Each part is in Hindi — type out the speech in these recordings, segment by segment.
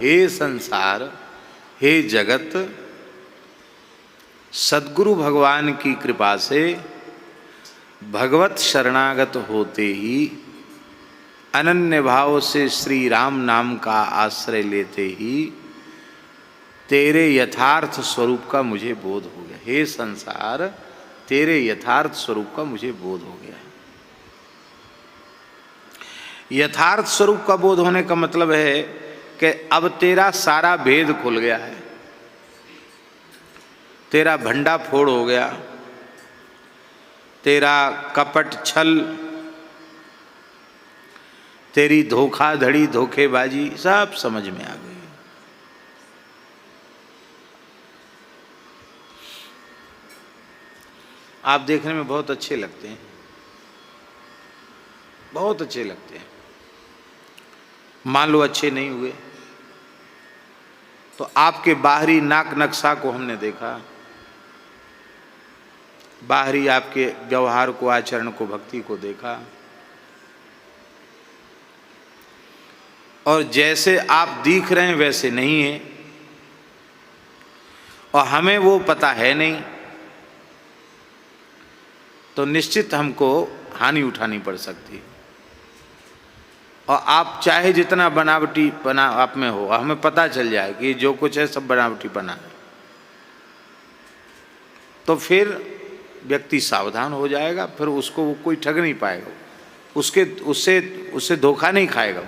हे संसार, हे जगत, सद्गुरु भगवान की कृपा से भगवत शरणागत होते ही अनन्य भाव से श्री राम नाम का आश्रय लेते ही तेरे यथार्थ स्वरूप का मुझे बोध हो गया। हे संसार, तेरे यथार्थ स्वरूप का मुझे बोध हो गया। यथार्थ स्वरूप का बोध होने का मतलब है कि अब तेरा सारा भेद खुल गया है, तेरा भंडा फोड़ हो गया, तेरा कपट छल, तेरी धोखाधड़ी धोखेबाजी सब समझ में आ गई। आप देखने में बहुत अच्छे लगते हैं, बहुत अच्छे लगते हैं। मान लो अच्छे नहीं हुए तो आपके बाहरी नाक नक्शा को हमने देखा, बाहरी आपके व्यवहार को, आचरण को, भक्ति को देखा, और जैसे आप दिख रहे हैं वैसे नहीं है, और हमें वो पता है नहीं, तो निश्चित हमको हानि उठानी पड़ सकती है। और आप चाहे जितना बनावटी बना आप में हो, हमें पता चल जाए कि जो कुछ है सब बनावटी बना है, तो फिर व्यक्ति सावधान हो जाएगा, फिर उसको वो कोई ठग नहीं पाएगा, उससे धोखा नहीं खाएगा।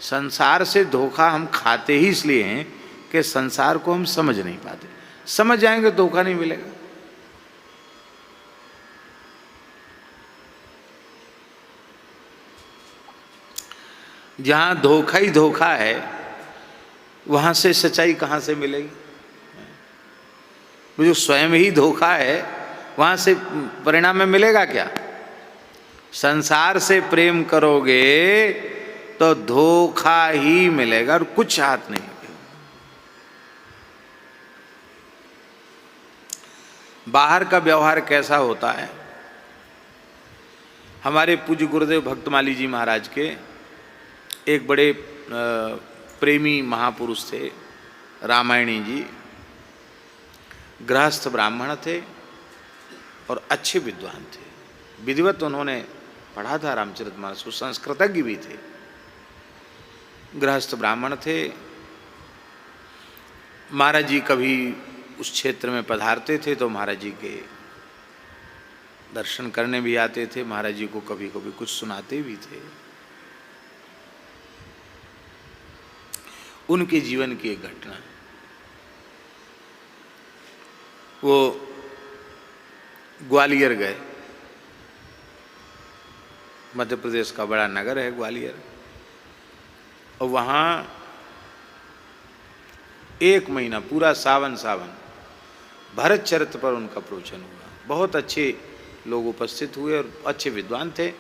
संसार से धोखा हम खाते ही इसलिए हैं कि संसार को हम समझ नहीं पाते। समझ जाएंगे धोखा नहीं मिलेगा। जहां धोखा ही धोखा है वहां से सच्चाई कहां से मिलेगी? जो स्वयं ही धोखा है वहां से परिणाम में मिलेगा क्या? संसार से प्रेम करोगे तो धोखा ही मिलेगा और कुछ हाथ नहीं लगेगा। बाहर का व्यवहार कैसा होता है? हमारे पूज्य गुरुदेव भक्तमाली जी महाराज के एक बड़े प्रेमी महापुरुष थे, रामायणी जी, गृहस्थ ब्राह्मण थे और अच्छे विद्वान थे। विधिवत उन्होंने पढ़ा था रामचरितमानस, संस्कृतज्ञ भी थे, गृहस्थ ब्राह्मण थे। महाराज जी कभी उस क्षेत्र में पधारते थे तो महाराज जी के दर्शन करने भी आते थे, महाराज जी को कभी कभी कुछ सुनाते भी थे। उनके जीवन की एक घटना, वो ग्वालियर गए, मध्य प्रदेश का बड़ा नगर है ग्वालियर, और वहाँ एक महीना पूरा सावन भरत चरित्र पर उनका प्रवचन हुआ। बहुत अच्छे लोग उपस्थित हुए और अच्छे विद्वान थे।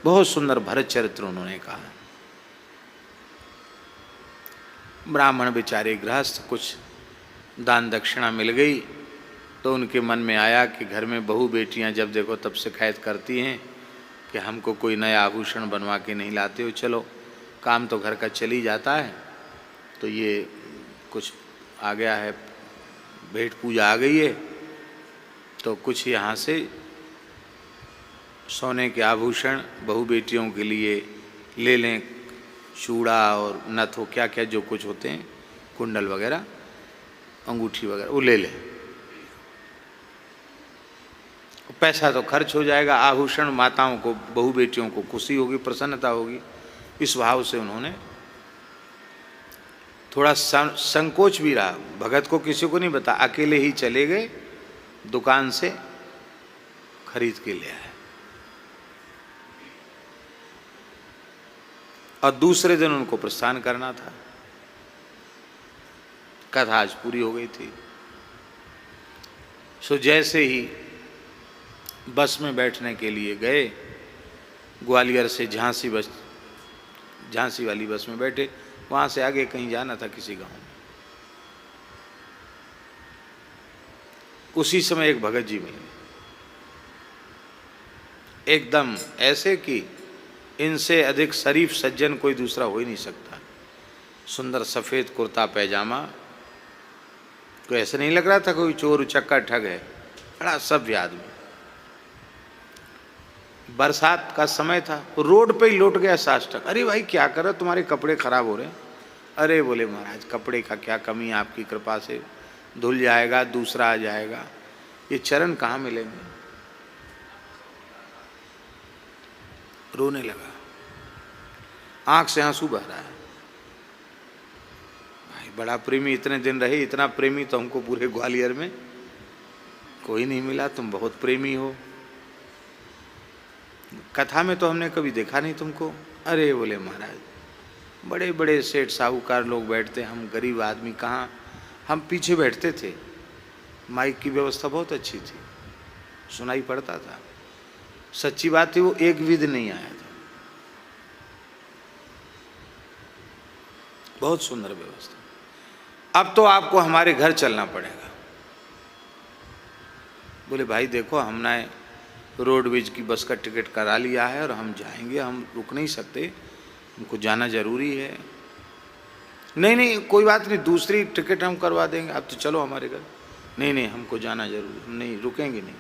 बहुत सुंदर भरत चरित्र उन्होंने कहा। ब्राह्मण बेचारे गृहस्थ, कुछ दान दक्षिणा मिल गई तो उनके मन में आया कि घर में बहू बेटियां जब देखो तब शिकायत करती हैं कि हमको कोई नया आभूषण बनवा के नहीं लाते हो। चलो काम तो घर का चल ही जाता है, तो ये कुछ आ गया है, भेंट पूजा आ गई है, तो कुछ यहाँ से सोने के आभूषण बहू बेटियों के लिए ले लें, चूड़ा और नथ हो, क्या क्या जो कुछ होते हैं, कुंडल वगैरह, अंगूठी वगैरह, वो ले लें। पैसा तो खर्च हो जाएगा, आभूषण माताओं को, बहू बेटियों को खुशी होगी, प्रसन्नता होगी। इस भाव से उन्होंने थोड़ा संकोच भी रहा, भगत को किसी को नहीं बता, अकेले ही चले गए, दुकान से खरीद के ले आए। और दूसरे दिन उनको प्रस्थान करना था। कथा आज पूरी हो गई थी। सो जैसे ही बस में बैठने के लिए गए, ग्वालियर से झांसी वाली बस में बैठे, वहाँ से आगे कहीं जाना था किसी गांव में। उसी समय एक भगत जी मिले, एकदम ऐसे कि इनसे अधिक शरीफ सज्जन कोई दूसरा हो ही नहीं सकता। सुंदर सफ़ेद कुर्ता पैजामा, कोई ऐसे नहीं लग रहा था कोई चोर उचक्का ठग है, बड़ा सभ्य आदमी। बरसात का समय था, रोड पे ही लौट गया साष्टक। अरे भाई क्या कर रहे हो, तुम्हारे कपड़े खराब हो रहे हैं। अरे बोले महाराज कपड़े का क्या कमी, आपकी कृपा से धुल जाएगा, दूसरा आ जाएगा, ये चरण कहाँ मिलेंगे। रोने लगा, आंख से आंसू बह रहा है। भाई बड़ा प्रेमी, इतने दिन रहे, इतना प्रेमी तो हमको पूरे ग्वालियर में कोई नहीं मिला, तुम बहुत प्रेमी हो, कथा में तो हमने कभी देखा नहीं तुमको। अरे बोले महाराज बड़े बड़े सेठ साहूकार लोग बैठते, हम गरीब आदमी कहाँ, हम पीछे बैठते थे, माइक की व्यवस्था बहुत अच्छी थी, सुनाई पड़ता था। सच्ची बात है वो एक विध नहीं आया था, बहुत सुंदर व्यवस्था। अब तो आपको हमारे घर चलना पड़ेगा। बोले भाई देखो हमने रोडवेज की बस का टिकट करा लिया है और हम जाएंगे, हम रुक नहीं सकते, हमको जाना जरूरी है। नहीं नहीं कोई बात नहीं, दूसरी टिकट हम करवा देंगे, आप तो चलो हमारे घर। नहीं नहीं हमको जाना जरूरी, हम नहीं रुकेंगे नहीं।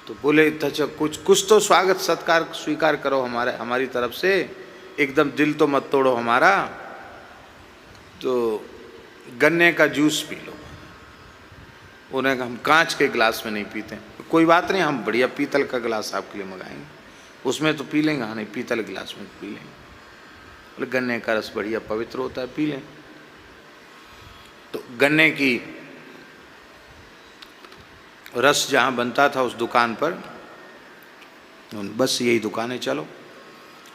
तो बोले अच्छा कुछ तो स्वागत सत्कार स्वीकार करो हमारी तरफ से, एकदम दिल तो मत तोड़ो हमारा, तो गन्ने का जूस पी लो। उन्हें हम कांच के गिलास में नहीं पीते। कोई बात नहीं, हम बढ़िया पीतल का गिलास आपके लिए मंगाएंगे, उसमें तो पी लेंगे। हाँ नहीं पीतल गिलास में पी लेंगे। बोले गन्ने का रस बढ़िया पवित्र होता है, पी लें। तो गन्ने की रस जहाँ बनता था उस दुकान पर, बस यही दुकान है चलो।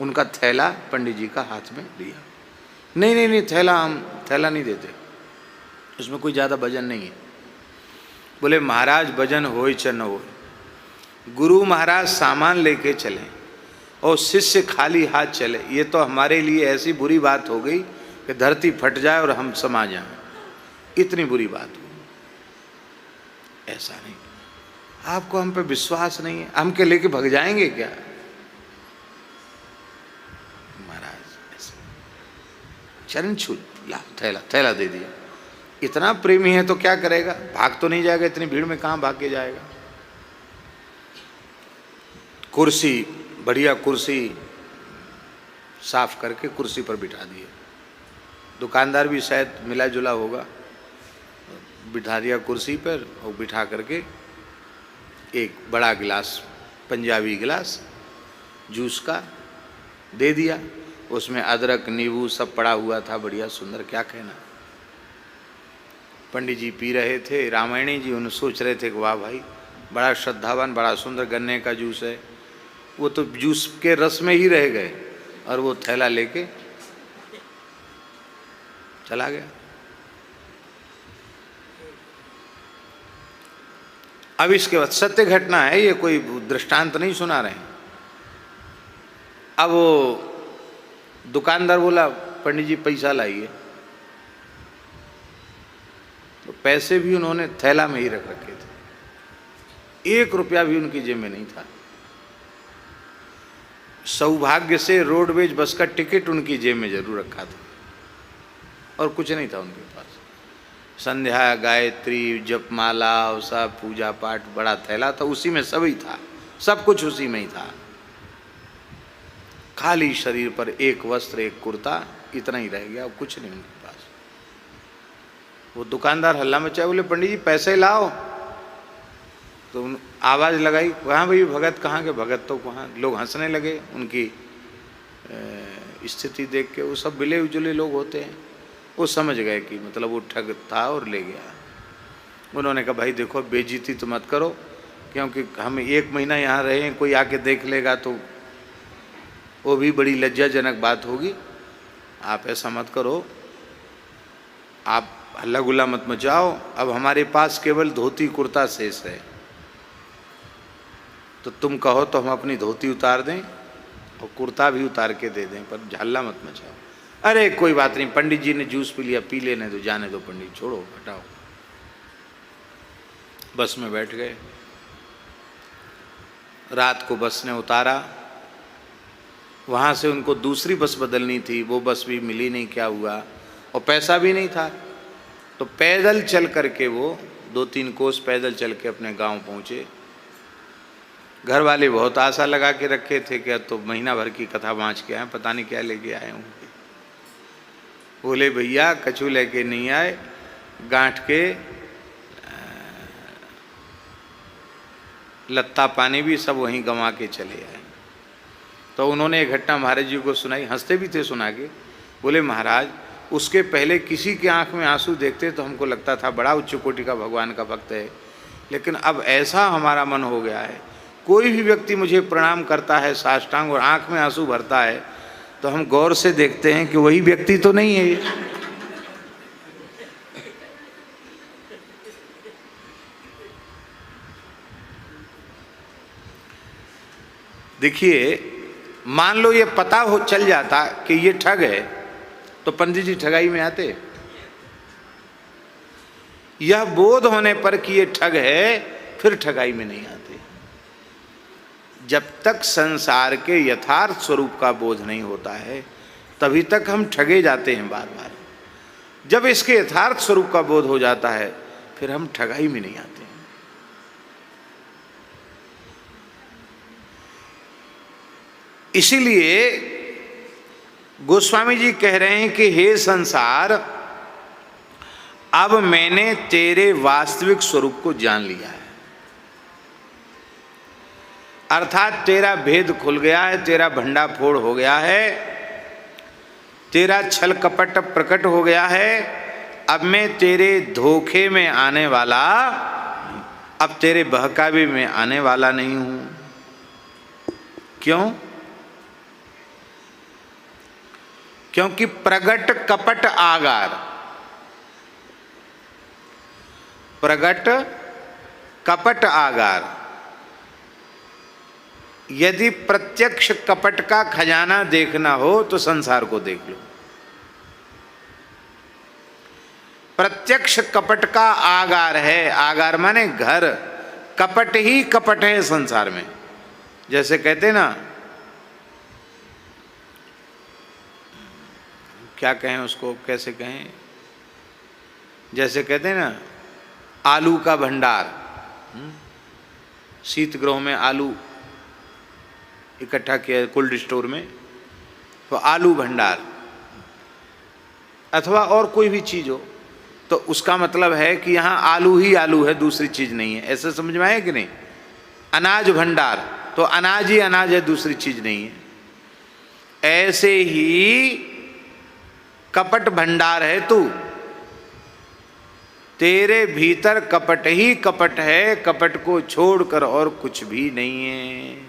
उनका थैला पंडित जी का हाथ में दिया। नहीं नहीं नहीं थैला, हम थैला नहीं देते, उसमें कोई ज़्यादा वजन नहीं है। बोले महाराज वजन हो च न हो, गुरु महाराज सामान लेके चले और शिष्य खाली हाथ चले, ये तो हमारे लिए ऐसी बुरी बात हो गई कि धरती फट जाए और हम समा जाएं, इतनी बुरी बात हो। ऐसा नहीं, आपको हम पे विश्वास नहीं है, हम के लेके भग जाएंगे क्या महाराज। ऐसे चरण छू ला, थैला दे दिया। इतना प्रेमी है तो क्या करेगा, भाग तो नहीं जाएगा, इतनी भीड़ में कहाँ भाग के जाएगा। कुर्सी बढ़िया कुर्सी साफ करके कुर्सी पर बिठा दिए। दुकानदार भी शायद मिला जुला होगा, बिठा दिया कुर्सी पर और बिठा करके एक बड़ा गिलास, पंजाबी गिलास जूस का दे दिया। उसमें अदरक नींबू सब पड़ा हुआ था, बढ़िया सुंदर, क्या कहना। पंडित जी पी रहे थे, रामायणी जी उन्हें सोच रहे थे कि वाह भाई बड़ा श्रद्धावान, बड़ा सुंदर गन्ने का जूस है। वो तो जूस के रस में ही रह गए और वो थैला लेके चला गया। अब इसके बाद सत्य घटना है, ये कोई दृष्टांत नहीं सुना रहे हैं। अब वो दुकानदार बोला पंडित जी पैसा लाइए, तो पैसे भी उन्होंने थैला में ही रख रखे थे, 1 रुपया भी उनकी जेब में नहीं था। सौभाग्य से रोडवेज बस का टिकट उनकी जेब में जरूर रखा था और कुछ नहीं था उनके पास। संध्या गायत्री जपमाला और सब पूजा पाठ, बड़ा थैला था, उसी में सब ही था, सब कुछ उसी में ही था। खाली शरीर पर एक वस्त्र एक कुर्ता, इतना ही रह गया और कुछ नहीं उनके पास। वो दुकानदार हल्ला मचाए, बोले पंडित जी पैसे लाओ। तो आवाज़ लगाई, कहाँ भाई भगत कहाँ के, भगत तो कहाँ। लोग हंसने लगे उनकी स्थिति देख के। वो सब मिले उजुले लोग होते हैं, वो समझ गए कि मतलब वो ठग था और ले गया। उन्होंने कहा भाई देखो बेइज्जती तो मत करो, क्योंकि हम 1 महीना यहाँ रहे हैं, कोई आके देख लेगा तो वो भी बड़ी लज्जाजनक बात होगी। आप ऐसा मत करो, आप हल्ला गुल्ला मत मचाओ। अब हमारे पास केवल धोती कुर्ता शेष है, तो तुम कहो तो हम अपनी धोती उतार दें और कुर्ता भी उतार के दे दें, पर हल्ला मत मचाओ। अरे कोई बात नहीं, पंडित जी ने जूस पी लिया, पी लेने दो, जाने दो पंडित, छोड़ो हटाओ। बस में बैठ गए। रात को बस ने उतारा, वहाँ से उनको दूसरी बस बदलनी थी, वो बस भी मिली नहीं, क्या हुआ, और पैसा भी नहीं था। तो पैदल चल करके वो 2-3 कोस पैदल चल के अपने गांव पहुँचे। घर वाले बहुत आशा लगा के रखे थे कि तो महीना भर की कथा बाँच के आए, पता नहीं क्या लेके आए होंगे। बोले भैया कछु लेके नहीं आए, गांठ के लत्ता पानी भी सब वहीं गंवा के चले आए। तो उन्होंने एक घटना महाराज जी को सुनाई, हंसते भी थे सुना के। बोले महाराज उसके पहले किसी की आंख में आंसू देखते तो हमको लगता था बड़ा उच्च कोटि का भगवान का भक्त है, लेकिन अब ऐसा हमारा मन हो गया है, कोई भी व्यक्ति मुझे प्रणाम करता है साष्टांग और आंख में आंसू भरता है तो हम गौर से देखते हैं कि वही व्यक्ति तो नहीं है ये। देखिए मान लो ये पता हो चल जाता कि ये ठग है तो पंडित जी ठगाई में आते। यह बोध होने पर कि ये ठग है फिर ठगाई में नहीं आते। जब तक संसार के यथार्थ स्वरूप का बोध नहीं होता है तभी तक हम ठगे जाते हैं बार बार। जब इसके यथार्थ स्वरूप का बोध हो जाता है फिर हम ठगाई में नहीं आते हैं। इसीलिए गोस्वामी जी कह रहे हैं कि हे संसार, अब मैंने तेरे वास्तविक स्वरूप को जान लिया है, अर्थात तेरा भेद खुल गया है, तेरा भंडाफोड़ हो गया है, तेरा छल कपट प्रकट हो गया है। अब मैं तेरे धोखे में आने वाला, अब तेरे बहकावे में आने वाला नहीं हूं। क्यों? क्योंकि प्रगट कपट आगार, प्रगट कपट आगार। यदि प्रत्यक्ष कपट का खजाना देखना हो तो संसार को देख लो। प्रत्यक्ष कपट का आगार है, आगार माने घर, कपट ही कपट है संसार में। जैसे कहते ना, क्या कहें उसको, कैसे कहें, जैसे कहते हैं ना आलू का भंडार, शीतगृह में आलू इकट्ठा किया कोल्ड स्टोर में, तो आलू भंडार, अथवा और कोई भी चीज़ हो तो उसका मतलब है कि यहाँ आलू ही आलू है, दूसरी चीज़ नहीं है। ऐसे समझ में आए कि नहीं? अनाज भंडार तो अनाज ही अनाज है, दूसरी चीज़ नहीं है। ऐसे ही कपट भंडार है तू, तेरे भीतर कपट ही कपट है, कपट को छोड़कर और कुछ भी नहीं है।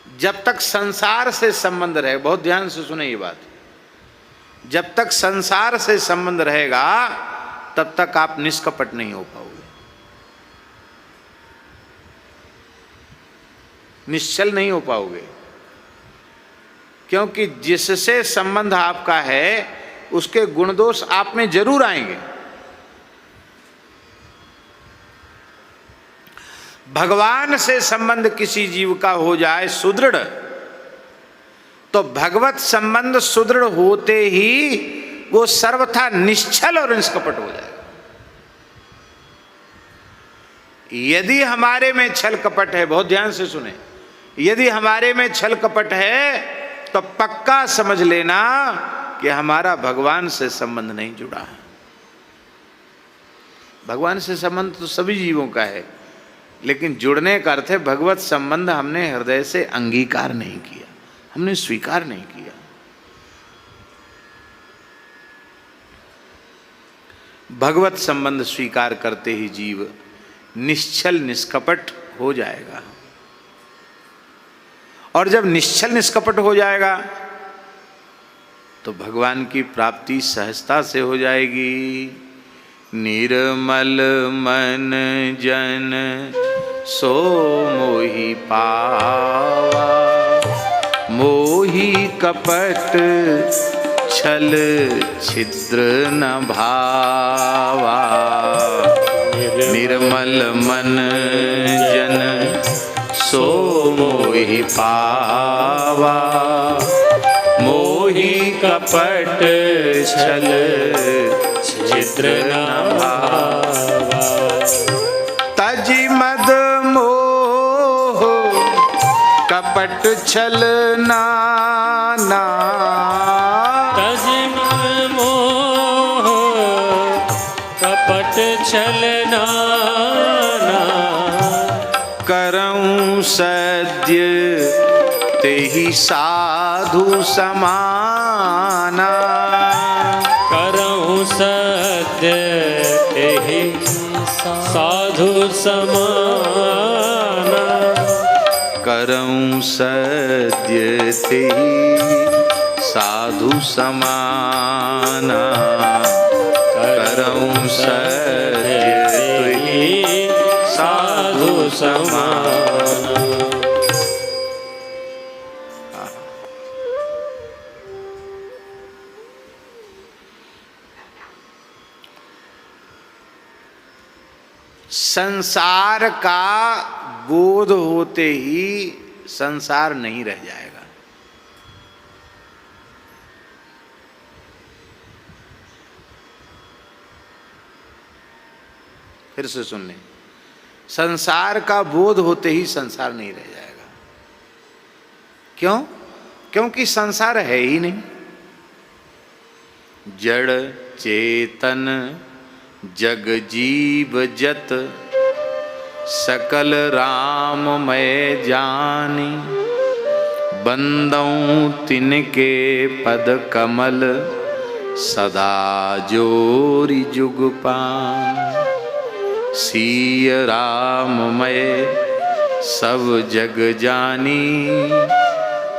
जब तक संसार से संबंध रहे, बहुत ध्यान से सुने ये बात, जब तक संसार से संबंध रहेगा तब तक आप निष्कपट नहीं हो पाओगे, निश्चल नहीं हो पाओगे। क्योंकि जिससे संबंध आपका है उसके गुण दोष आप में जरूर आएंगे। भगवान से संबंध किसी जीव का हो जाए सुदृढ़ तो भगवत संबंध सुदृढ़ होते ही वो सर्वथा निश्चल और निष्कपट हो जाएगा। यदि हमारे में छल कपट है, बहुत ध्यान से सुने, यदि हमारे में छल कपट है तो पक्का समझ लेना कि हमारा भगवान से संबंध नहीं जुड़ा है। भगवान से संबंध तो सभी जीवों का है, लेकिन जुड़ने का अर्थ है भगवत संबंध हमने हृदय से अंगीकार नहीं किया, हमने स्वीकार नहीं किया। भगवत संबंध स्वीकार करते ही जीव निश्चल निष्कपट हो जाएगा। और जब निश्चल निष्कपट हो जाएगा तो भगवान की प्राप्ति सहजता से हो जाएगी। निर्मल मन जन सो मोहि पावा, मोहि कपट छल छिद्र न भावा, निर्मल मन जन सो मोहि पावा। मोहि कपट छल छिद्र न भावा, तजि मद मोह कपट छल नाना। तजि मद मोह कपट छल नाना, करऊं सद्य तेहि साधु समाना। करऊं सद्य तेहि साधु समाना। करऊं सद्य तेहि साधु समाना। करऊं सद्य तेहि साधु समाना। संसार का बोध होते ही संसार नहीं रह जाएगा। फिर से सुन लें, संसार का बोध होते ही संसार नहीं रह जाएगा। क्यों? क्योंकि संसार है ही नहीं। जड़ चेतन जग जीव जत, सकल राममय जानी। बंदऊं तिनके पद कमल, सदा जोरि जुग पान। सिय राममय सब जग जानी,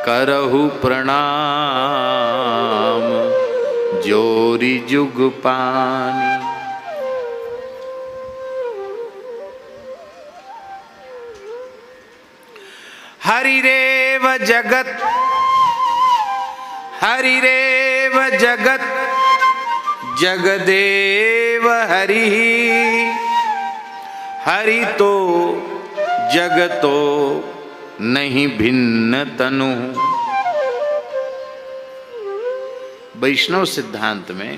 करहु प्रणाम जोरि जुग पानी। हरिरेव जगत, हरिरेव जगत, जगदेव हरि। हरि तो जगतो नहीं भिन्न तनु। वैष्णव सिद्धांत में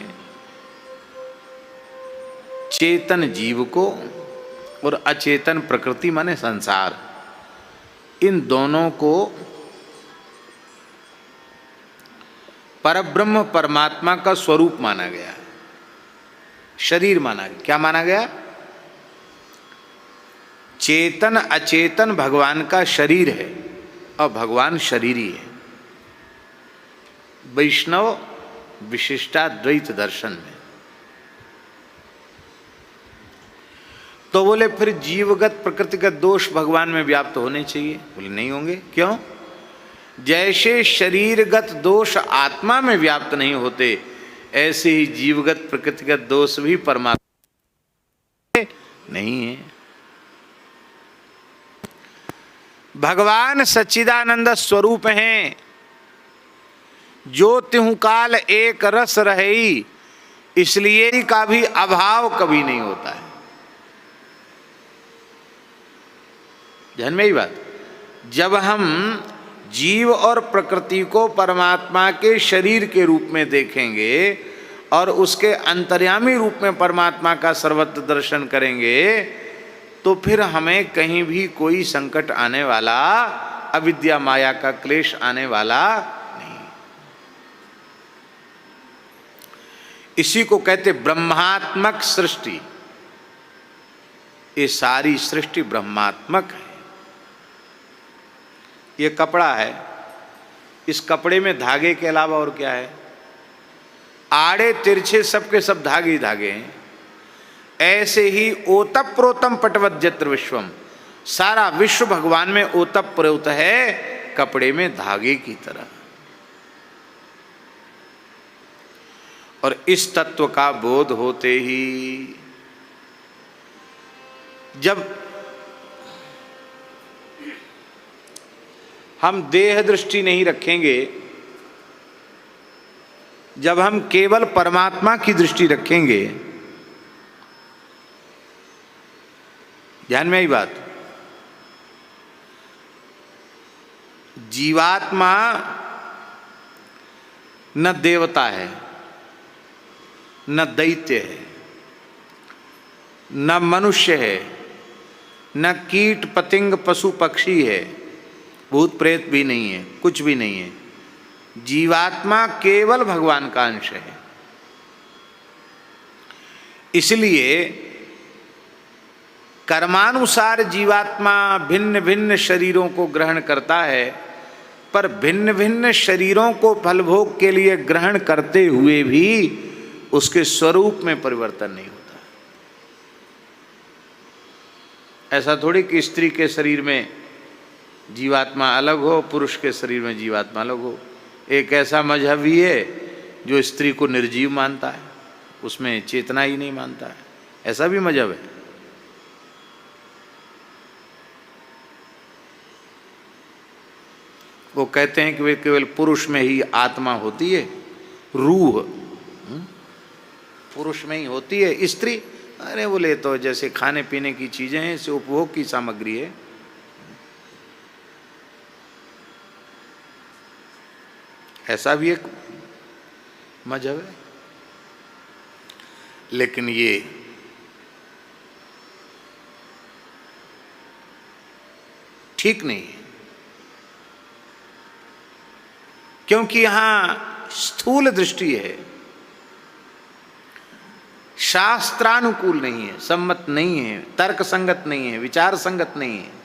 चेतन जीव को और अचेतन प्रकृति माने संसार, इन दोनों को परब्रह्म परमात्मा का स्वरूप माना गया, शरीर माना गया। क्या माना गया? चेतन अचेतन भगवान का शरीर है और भगवान शरीरी है। वैष्णव विशिष्टाद्वैत दर्शन में तो बोले फिर जीवगत प्रकृतिगत दोष भगवान में व्याप्त होने चाहिए। बोले नहीं होंगे। क्यों? जैसे शरीरगत दोष आत्मा में व्याप्त नहीं होते, ऐसे ही जीवगत प्रकृतिगत दोष भी परमात्मा नहीं है। भगवान सच्चिदानंद स्वरूप हैं। जो त्यों काल एक रस रही, इसलिए का भी अभाव कभी नहीं होता है। ध्यान में ही बात, जब हम जीव और प्रकृति को परमात्मा के शरीर के रूप में देखेंगे और उसके अंतर्यामी रूप में परमात्मा का सर्वत्र दर्शन करेंगे, तो फिर हमें कहीं भी कोई संकट आने वाला, अविद्या माया का क्लेश आने वाला नहीं। इसी को कहते ब्रह्मात्मक सृष्टि। ये सारी सृष्टि ब्रह्मात्मक है। ये कपड़ा है, इस कपड़े में धागे के अलावा और क्या है? आड़े तिरछे सबके सब धागे ही धागे हैं। ऐसे ही ओतप प्रोतम पटवज्जत्र विश्वम, सारा विश्व भगवान में ओतप प्रोत है, कपड़े में धागे की तरह। और इस तत्व का बोध होते ही जब हम देह दृष्टि नहीं रखेंगे, जब हम केवल परमात्मा की दृष्टि रखेंगे, ध्यान में आई बात, जीवात्मा न देवता है, न दैत्य है, न मनुष्य है, न कीट पतंग पशु पक्षी है, भूत प्रेत भी नहीं है, कुछ भी नहीं है। जीवात्मा केवल भगवान का अंश है। इसलिए कर्मानुसार जीवात्मा भिन्न भिन्न शरीरों को ग्रहण करता है, पर भिन्न भिन्न शरीरों को फलभोग के लिए ग्रहण करते हुए भी उसके स्वरूप में परिवर्तन नहीं होता। ऐसा थोड़ी कि स्त्री के शरीर में जीवात्मा अलग हो, पुरुष के शरीर में जीवात्मा अलग हो। एक ऐसा मजहब भी है जो स्त्री को निर्जीव मानता है, उसमें चेतना ही नहीं मानता है, ऐसा भी मजहब है। वो कहते हैं कि वे केवल पुरुष में ही आत्मा होती है, रूह पुरुष में ही होती है, स्त्री अरे बोले तो जैसे खाने पीने की चीजें हैं, इसे उपभोग की सामग्री है। ऐसा भी एक मजहब है, लेकिन ये ठीक नहीं है, क्योंकि यहां स्थूल दृष्टि है, शास्त्रानुकूल नहीं है, सम्मत नहीं है, तर्क संगत नहीं है, विचार संगत नहीं है।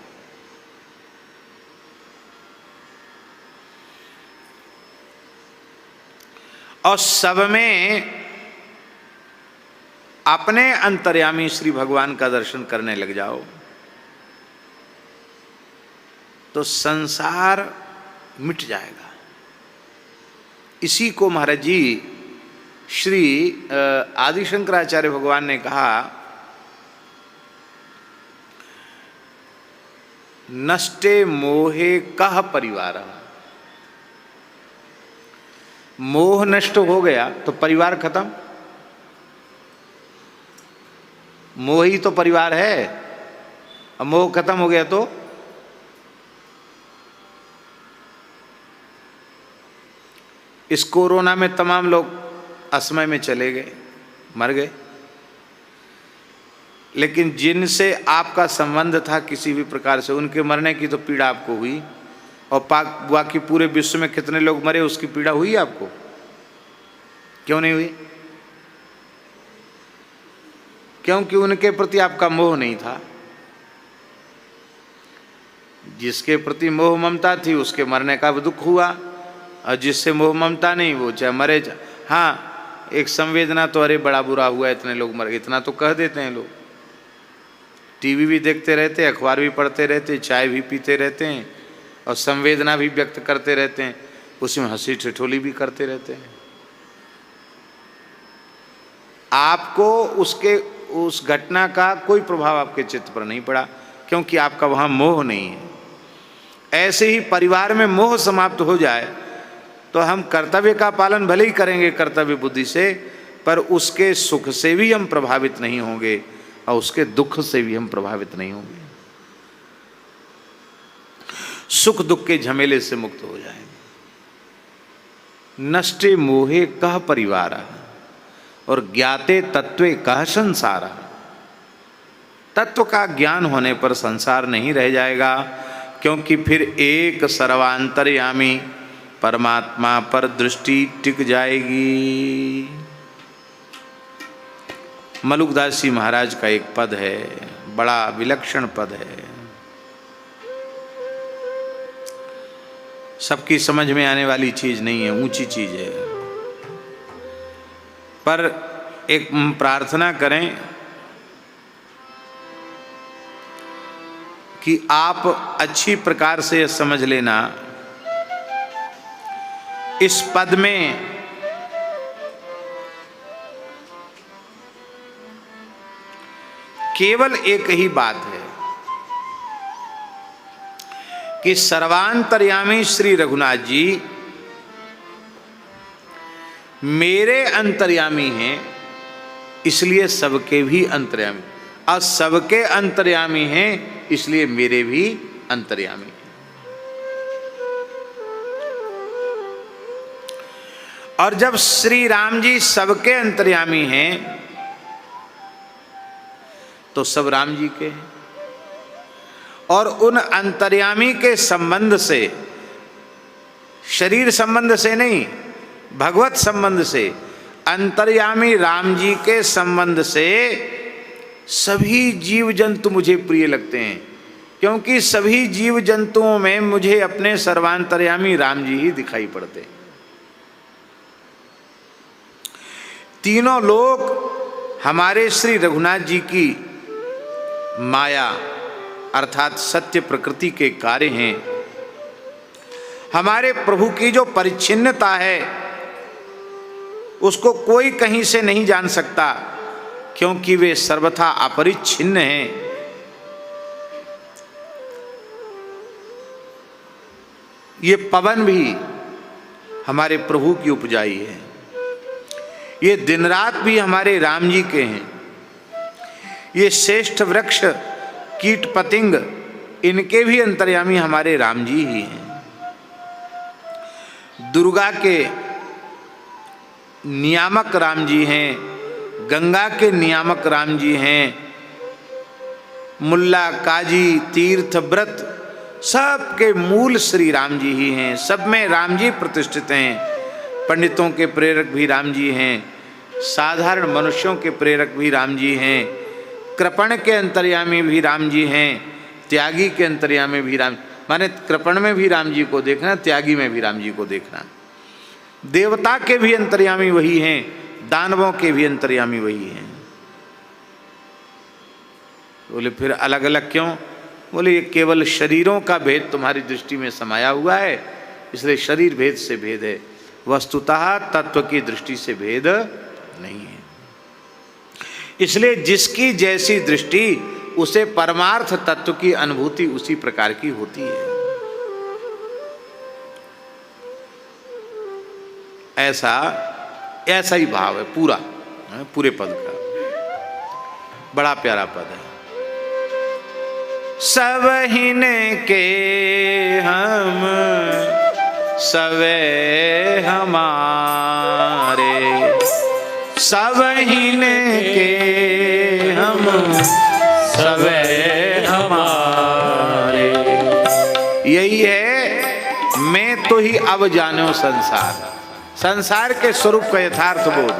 और सब में अपने अंतर्यामी श्री भगवान का दर्शन करने लग जाओ तो संसार मिट जाएगा। इसी को महाराज जी श्री आदि शंकराचार्य भगवान ने कहा, नष्टे मोहे कह परिवार। मोह नष्ट हो गया तो परिवार खत्म। मोह ही तो परिवार है, अब मोह खत्म हो गया तो इस कोरोना में तमाम लोग असमय में चले गए, मर गए, लेकिन जिनसे आपका संबंध था किसी भी प्रकार से, उनके मरने की तो पीड़ा आपको हुई, और बाकी पूरे विश्व में कितने लोग मरे उसकी पीड़ा हुई आपको? क्यों नहीं हुई? क्योंकि उनके प्रति आपका मोह नहीं था। जिसके प्रति मोह ममता थी उसके मरने का दुख हुआ, और जिससे मोह ममता नहीं वो चाहे मरे हाँ एक संवेदना तो अरे बड़ा बुरा हुआ इतने लोग मर गए, इतना तो कह देते हैं लोग। टीवी भी देखते रहते हैं, अखबार भी पढ़ते रहते हैं, चाय भी पीते रहते हैं, और संवेदना भी व्यक्त करते रहते हैं, उसमें हंसी ठिठोली भी करते रहते हैं। आपको उसके उस घटना का कोई प्रभाव आपके चित्त पर नहीं पड़ा, क्योंकि आपका वहाँ मोह नहीं है। ऐसे ही परिवार में मोह समाप्त हो जाए तो हम कर्तव्य का पालन भले ही करेंगे कर्तव्य बुद्धि से, पर उसके सुख से भी हम प्रभावित नहीं होंगे और उसके दुख से भी हम प्रभावित नहीं होंगे। सुख दुख के झमेले से मुक्त हो जाएंगे। नष्टे मोहे कह परिवार और ज्ञाते तत्वे कह संसार। तत्व का ज्ञान होने पर संसार नहीं रह जाएगा, क्योंकि फिर एक सर्वांतर्यामी परमात्मा पर दृष्टि टिक जाएगी। मलुकदास जी महाराज का एक पद है, बड़ा विलक्षण पद है, सबकी समझ में आने वाली चीज नहीं है, ऊंची चीज है, पर एक प्रार्थना करें कि आप अच्छी प्रकार से समझ लेना। इस पद में केवल एक ही बात है कि सर्वांतर्यामी श्री रघुनाथ जी मेरे अंतर्यामी हैं इसलिए सबके भी अंतर्यामी, और सबके अंतर्यामी हैं इसलिए मेरे भी अंतर्यामी हैं। और जब श्री राम जी सबके अंतर्यामी हैं तो सब राम जी के हैं, और उन अंतर्यामी के संबंध से, शरीर संबंध से नहीं, भगवत संबंध से, अंतर्यामी राम जी के संबंध से सभी जीव जंतु मुझे प्रिय लगते हैं, क्योंकि सभी जीव जंतुओं में मुझे अपने सर्वांतर्यामी राम जी ही दिखाई पड़ते हैं। तीनों लोग हमारे श्री रघुनाथ जी की माया अर्थात सत्य प्रकृति के कार्य हैं। हमारे प्रभु की जो परिच्छिन्नता है उसको कोई कहीं से नहीं जान सकता, क्योंकि वे सर्वथा अपरिच्छिन्न हैं। ये पवन भी हमारे प्रभु की उपजाई है, ये दिन रात भी हमारे राम जी के हैं, ये श्रेष्ठ वृक्ष कीट पतिंग इनके भी अंतर्यामी हमारे राम जी ही हैं। दुर्गा के नियामक राम जी हैं, गंगा के नियामक राम जी हैं, मुल्ला काजी तीर्थ व्रत सबके मूल श्री राम जी ही हैं। सब में राम जी प्रतिष्ठित हैं। पंडितों के प्रेरक भी राम जी हैं, साधारण मनुष्यों के प्रेरक भी राम जी हैं, कृपण के अंतर्यामी भी राम जी हैं, त्यागी के अंतर्यामी भी राम, माने कृपण में भी राम जी को देखना, त्यागी में भी राम जी को देखना। देवता के भी अंतर्यामी वही हैं, दानवों के भी अंतर्यामी वही हैं। बोले फिर अलग अलग क्यों? बोले ये केवल शरीरों का भेद तुम्हारी दृष्टि में समाया हुआ है, इसलिए शरीर भेद से भेद है, वस्तुतः तत्व की दृष्टि से भेद नहीं है। इसलिए जिसकी जैसी दृष्टि उसे परमार्थ तत्व की अनुभूति उसी प्रकार की होती है। ऐसा ही भाव है पूरा, पूरे पद का। बड़ा प्यारा पद है। सबहिन के हम सवे हमारे, सबहिन के हम सवे हमारे। यही है मैं तो ही अब जानो संसार, संसार के स्वरूप का यथार्थ बोध।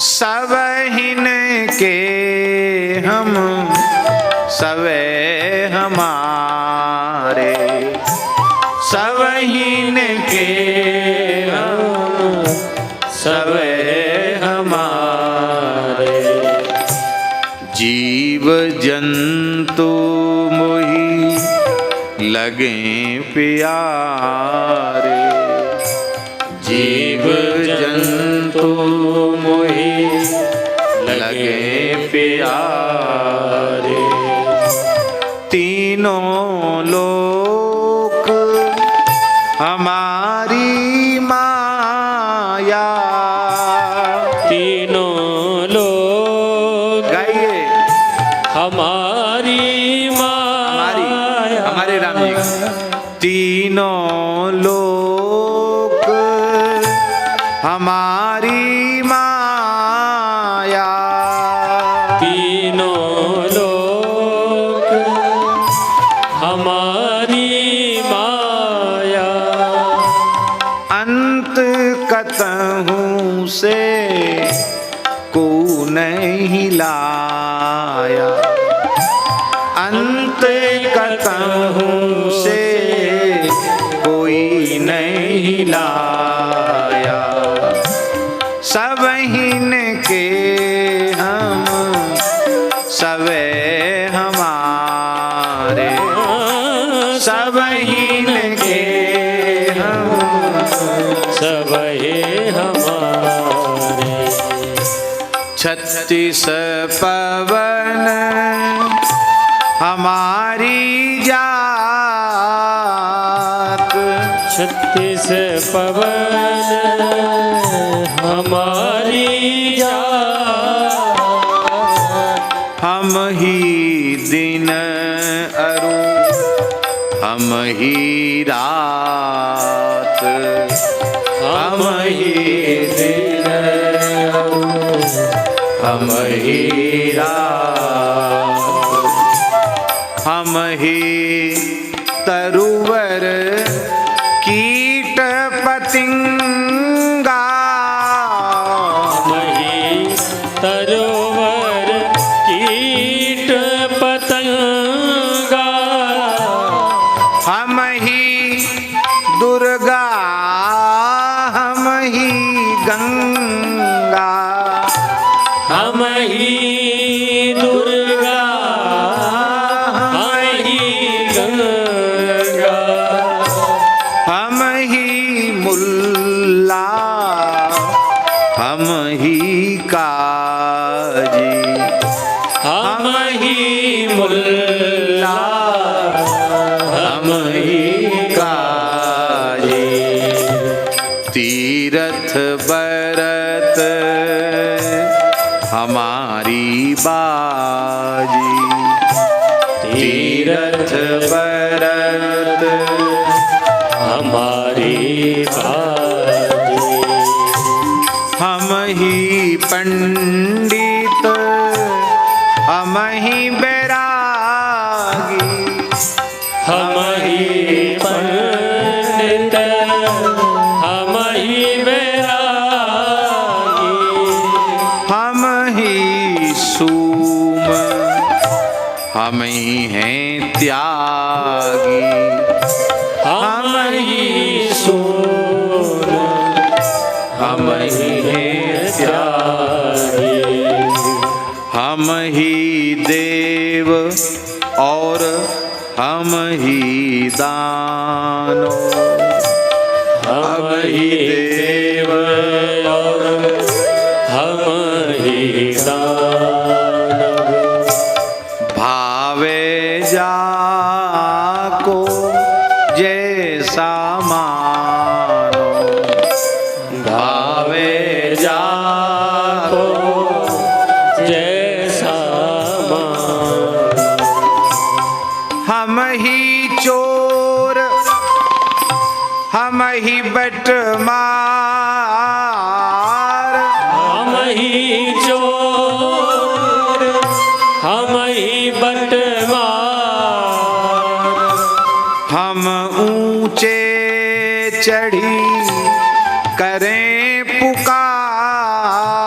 सबहिन के हम सवे हमारे, सबहिन के हम सवे हमारे। जीव जंतु मोहि लगे प्यारे, जीव जंतु मोहि लगे प्यारे। तीनों लोक हमारी माया, तीनों लोग गाइए हमारी माया, हमारे राम जी का। तीनों लोक हमारी माया, तीनों लोग हमारी माया। अंत कतहूँ से को नहीं लाया, अंत कतहूँ से कोई नहीं लाया। सबहिन के हम सवे हमारे, सबहिन के हम सबहे हमारे। छत्तीस पवन हमारी जात, छत्तीस पवन हमारी जान। हम ही दिन अरु हम ही रात, हम ही दिन हम ही रात, हम ही तरुवर कीट पतिंगा, हम ही तरोवर कीट पतंगा। हम ही दुर्गा हम ही गंगा, हम ही दुर्गा हम ही गंगा। हम ही मुल्ला हम ही काजी, हम ही मुल्ला हम ही काजी। तीरथ बरत हमारी बाजी, तीरथ बरत हमारी बाजी। हम ही पंडित हम ही बैरागी, हम ही पंडित हम ही बैरागी। हम ही सूम हम ही हैं त्यागी, हम ही सोन हम ही हैं त्यागी। हम ही देव और हम ही दानो, हम ही देव और हम ही दानव। भावे जाको जैसा मानो, भावे जाको जैसा मान। हम ही चोर हम ही बटमार, हम ही चोर हम ही बटवार। हम ऊंचे चढ़ी करें पुकार,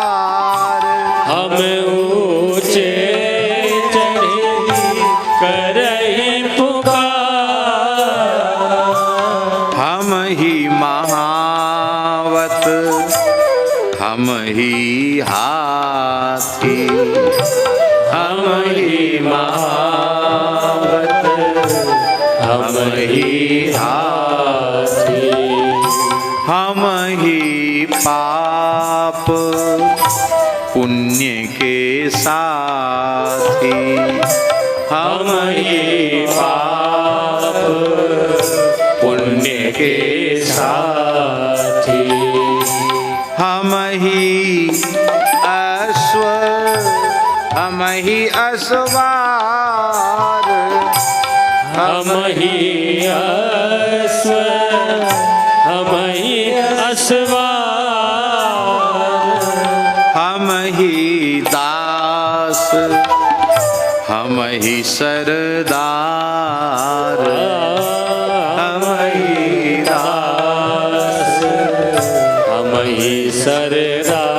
हम ऊंचे चढ़ी करें पुकार। हम ही महावत हम ही हाथी, हम ही महावत हम ही हाथी। हम ही पाप पुण्य के साथी, हम ही पाप पुण्य के साथी। हम ही अश्व हम ही असवार, हम ही अश्व हम ही असवार। हम ही दास हम ही सरदार, हम ही दास हम ही सरदार।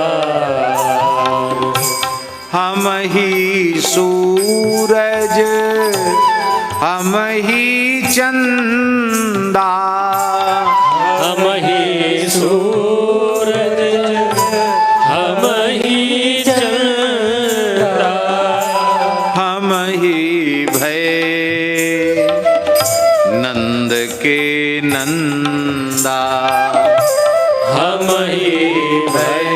हम ही सूरज हम ही चंदा, हम ही सूरज हम ही चंदा। हम ही भय नंद के नंदा, हम ही भय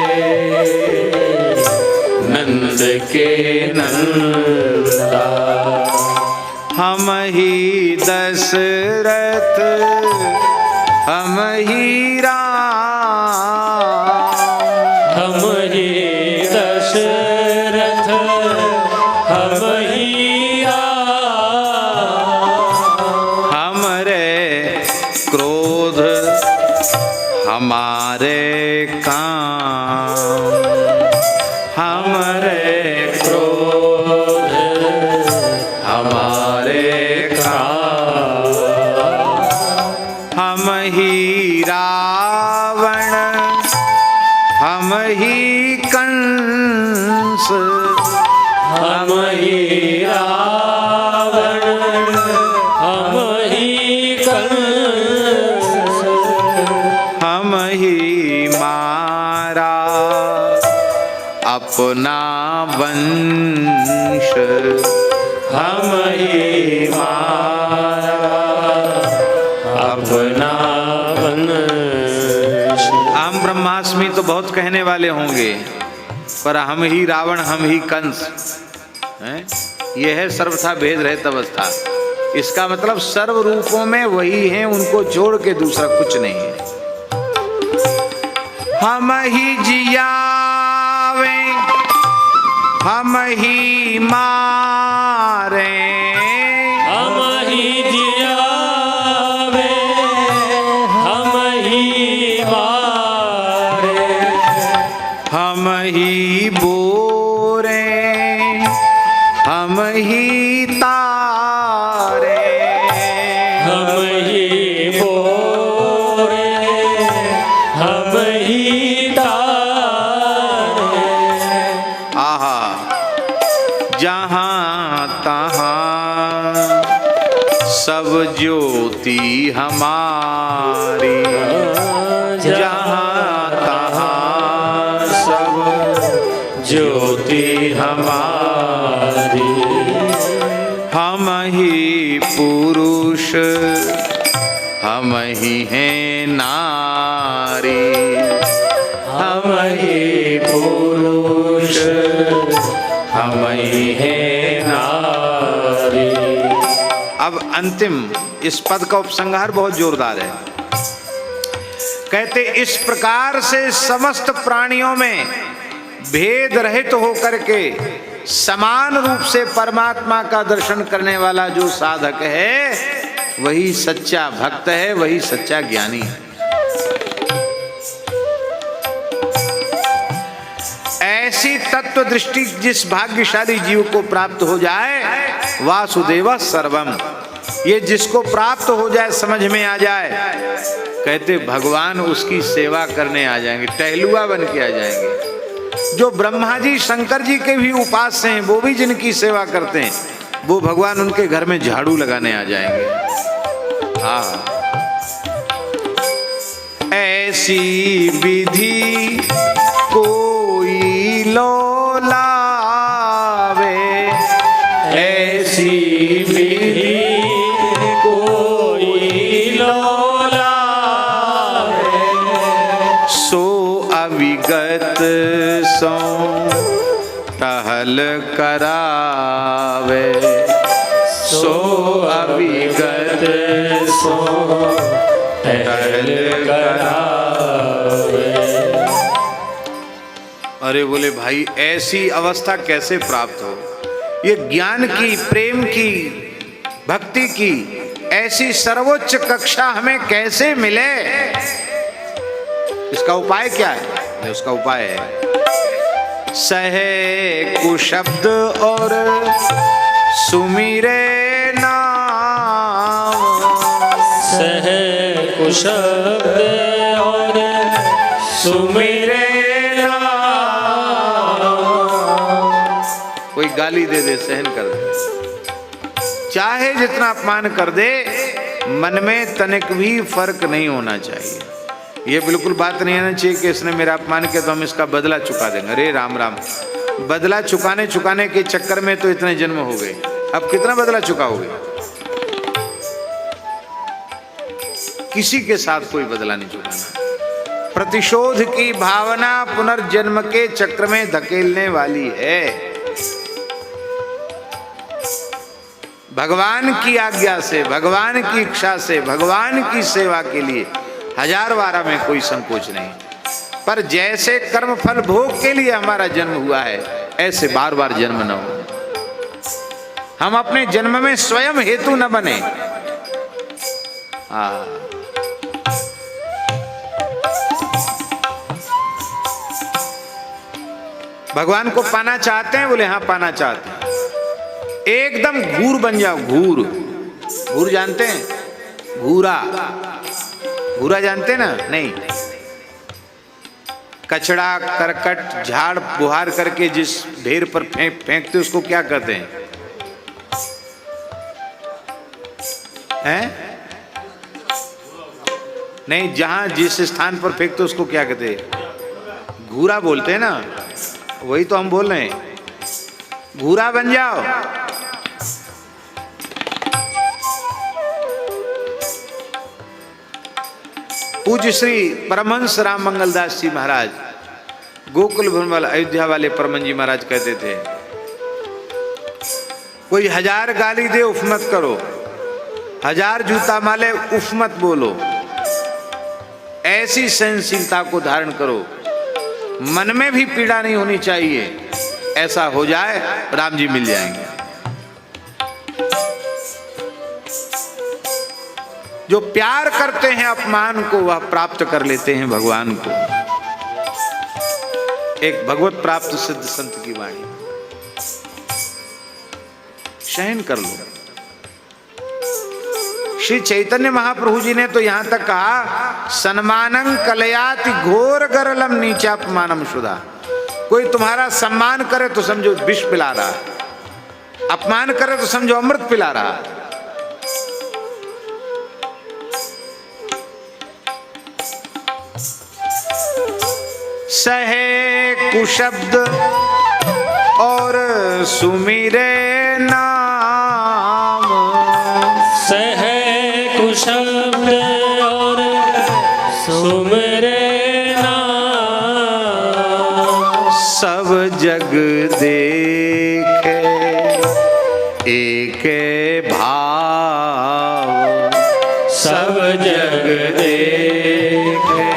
नंद के नंदा। हम ही दशरथ हम ही राम, हम ही दशरथ, हम ही हमरे क्रोध हमारे काम, हमरे क्रोध हमारे काम, हम ही रावण, हम ही कंस, हम ही रावण, हम ही कंस, हम ही मारा अपना वंश, हम ही मारा अपना वंश। हम ब्रह्मास्मि तो बहुत कहने वाले होंगे, पर हम ही रावण, हम ही कंस हैं? यह है सर्वथा भेद रहित अवस्था। इसका मतलब सर्व रूपों में वही हैं, उनको छोड़ के दूसरा कुछ नहीं है। हम ही जियावे, हम ही मारे, हम ही जियावे, हम ही मारे, हम ही बोरे, हम ही तारे, हम ही बोरे, हम ही तारे, आहा जहाँ तहाँ सब ज्योति हमारी, जहाँ तहाँ सब ज्योति हमारी, हम ही पुरुष, हम ही हैं नारी, हम ही पुरुष, हम ही हैं नारी। अब अंतिम इस पद का उपसंहार बहुत जोरदार है। कहते इस प्रकार से समस्त प्राणियों में भेद रहित होकर के समान रूप से परमात्मा का दर्शन करने वाला जो साधक है, वही सच्चा भक्त है, वही सच्चा ज्ञानी है। ऐसी तत्व दृष्टि जिस भाग्यशाली जीव को प्राप्त हो जाए, वासुदेव सर्वम, ये जिसको प्राप्त हो जाए, समझ में आ जाए, कहते भगवान उसकी सेवा करने आ जाएंगे, टहलुआ बन के आ जाएंगे। जो ब्रह्मा जी शंकर जी के भी उपास्य हैं, वो भी जिनकी सेवा करते हैं, वो भगवान उनके घर में झाड़ू लगाने आ जाएंगे। हाँ, ऐसी विधि कोई लो लावे, ऐसी विधि कोई लो लावे, सो अविगत सो टहल करावे, सो अविगत सो टहल करावे। अरे बोले भाई ऐसी अवस्था कैसे प्राप्त हो? ये ज्ञान की, प्रेम की, भक्ति की ऐसी सर्वोच्च कक्षा हमें कैसे मिले? इसका उपाय क्या है? उसका उपाय है सहे कुशब्द और सुमिरे नाम, सहे कुशब्द और सुमिरे कोई गाली दे दे, सहन कर दे, चाहे जितना अपमान कर दे, मन में तनिक भी फर्क नहीं होना चाहिए। ये बिल्कुल बात नहीं आना चाहिए कि इसने मेरा अपमान किया तो हम इसका बदला चुका देंगे। अरे राम राम, बदला चुकाने के चक्कर में तो इतने जन्म हो गए, अब कितना बदला चुकाओगे? किसी के साथ कोई बदला नहीं चुकाना। प्रतिशोध की भावना पुनर्जन्म के चक्र में धकेलने वाली है। भगवान की आज्ञा से, भगवान की इच्छा से, भगवान की सेवा के लिए 1000 बार में कोई संकोच नहीं। पर जैसे कर्म फल भोग के लिए हमारा जन्म हुआ है, ऐसे बार बार जन्म न हो। हम अपने जन्म में स्वयं हेतु न बने। भगवान को पाना चाहते हैं? बोले हाँ पाना चाहते हैं। एकदम घूर बन जाओ। घूर, घूर जानते हैं? घूरा, घूरा जानते हैं ना? नहीं। कचड़ा करकट झाड़ बुहार करके जिस ढेर पर फेंकते उसको क्या कहते हैं? हैं? नहीं, जहां जिस स्थान पर फेंकते उसको क्या कहते हैं? घूरा बोलते हैं ना। वही तो हम बोल रहे हैं, घूरा बन जाओ। पूज्य श्री परमहंस राम मंगल दास जी महाराज, गोकुल भवन वाले अयोध्या वाले परमन जी महाराज कहते थे, कोई 1000 गाली दे उफ मत करो, 1000 जूता माले उफ मत बोलो। ऐसी सहनशीलता को धारण करो, मन में भी पीड़ा नहीं होनी चाहिए। ऐसा हो जाए राम जी मिल जाएंगे। जो प्यार करते हैं अपमान को, वह प्राप्त कर लेते हैं भगवान को। एक भगवत प्राप्त सिद्ध संत की वाणी, सहन कर लो। श्री चैतन्य महाप्रभु जी ने तो यहां तक कहा, सन्मानं कलयाति घोर गरलम नीचापमानम सुधा। कोई तुम्हारा सम्मान करे तो समझो विष पिला रहा, अपमान करे तो समझो अमृत पिला रहा। सहे कुशब्द और सुमिरे नाम, सहे कुशब्द और सुमिरे नाम। सब जग देखे एक भाव, सब जग देखे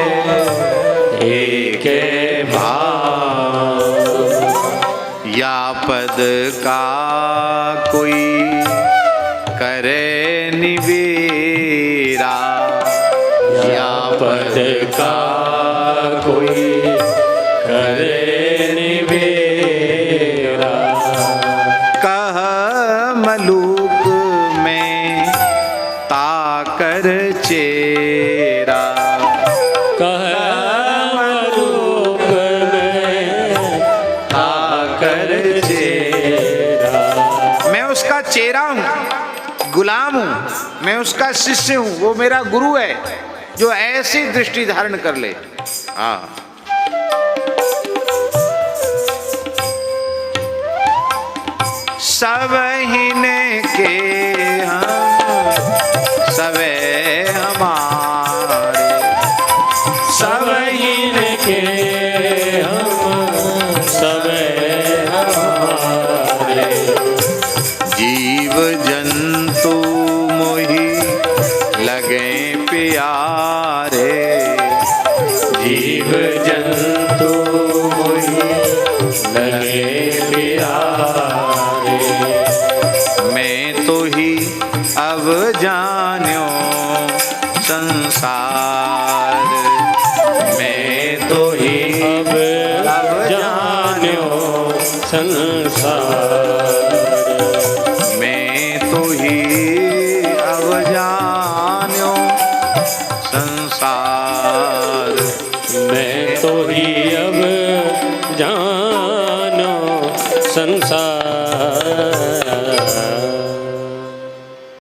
एक भाव। या पद का कोई करे निवेरा, या पद का कोई करे निवेरा। कह मलूक में ताकर चेरा, कह मलूक में ताकर चेरा। मैं उसका चेहरा हूं, गुलाम हूं, मैं उसका शिष्य हूं, वो मेरा गुरु है। जो ऐसी दृष्टि धारण कर ले, हाँ, सब हिने के हम सबे हमारे, सब इनके हम सब हमारे। जीव जंतु मोहि लगे प्यारे, जीव जंतु मोहि लगे प्यारे। मैं तो ही अब जान्यो संसार, मैं तो ही अब जान्यो संसार। मैं तो ही अब जान्यो संसार। मैं तो ही अब जानो संसार।